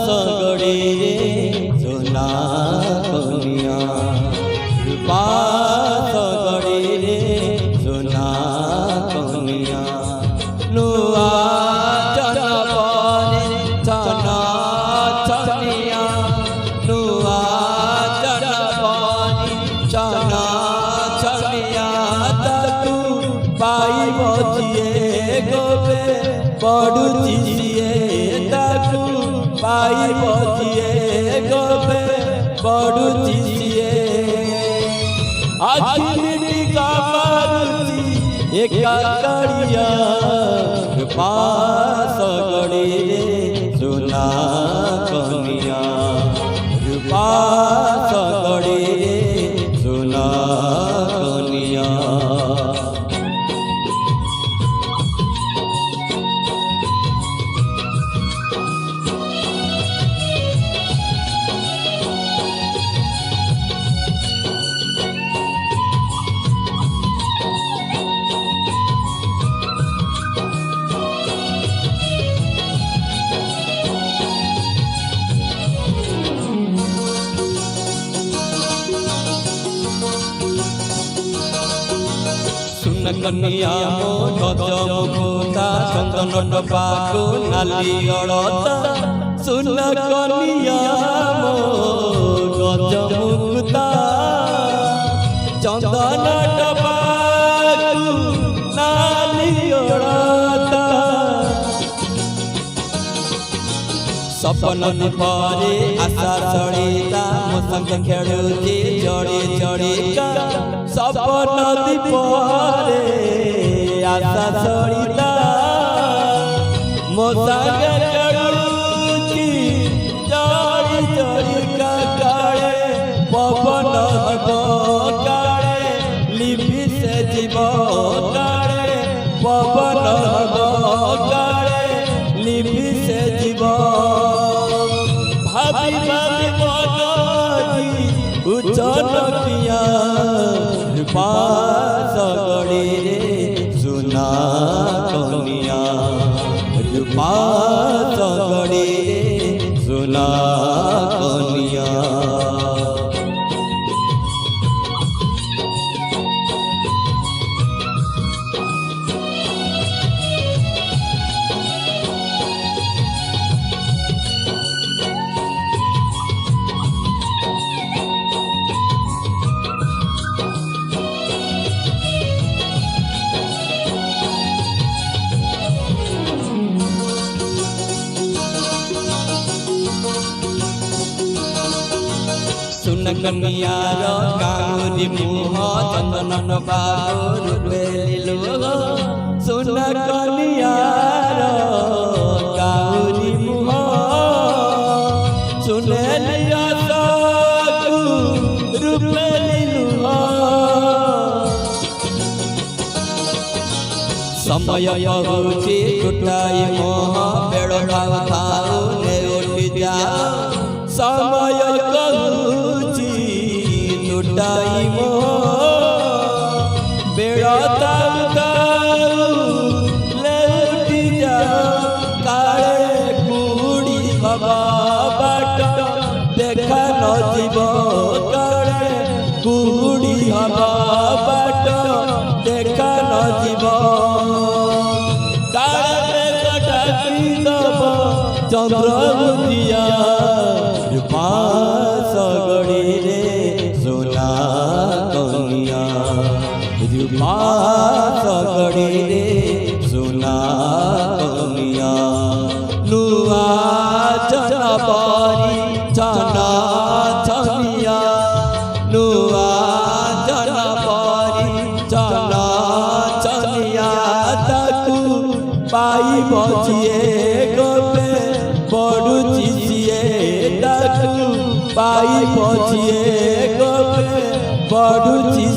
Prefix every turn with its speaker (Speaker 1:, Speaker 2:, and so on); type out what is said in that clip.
Speaker 1: सगड़ी सोना कनिया रूपा सगड़ी रे सोना कनिया नुआ जनपरे छना छनिया नुआ जनपरे छना छनिया तू पाई बजिए गोबे पड़ुची पाई बजिए गोबे पड़ुचिए आखिरी का मारुति एक कड़िया पास गड़ी रे सोना कनिया पास गड़ी रे सोना कनिया कनिया मो गजमुकुता चंदन टपाको नाली अड़ता सुन कनिया मो गजमुकुता चंदन टपाको नाली अड़ता सपन दीपरे आशा चढ़ीता मो संग खेलुची चढ़ी चढ़ीका सपन दीपरे आशा चढ़ीता मो संग खेलुची चढ़ी चढ़ीका काले पवन हब काले लिपि से जीव काले पवन हब काले लिपि से जीव भाभी भाभी मनोजी उचनकिया पास गड़ी रे सोना कनिया पास गड़ी रे सोना कनिया सुन कनियार कांगुरी मुह चंदन बाबू बेलिलो सुन कनियार कांगुरी मुह सुनेलिया साकु रूपेलिलो समय बहुची टुटाई मोह बेड़ भाव थाऊ ने उठी जा समय कहूची टुटाई मोह बेड़ा ताऊ ले उठी जा काले कुड़ी हवा बाट देखा न जीव काले कुड़ी हवा बाट देखा न जीव काले कटाकी दब चंद्रमुखिया पास गड़ी रे सोना पाई बचिए गपे पड़ुची सिए ताकू पाई बचिए गपे पड़ुची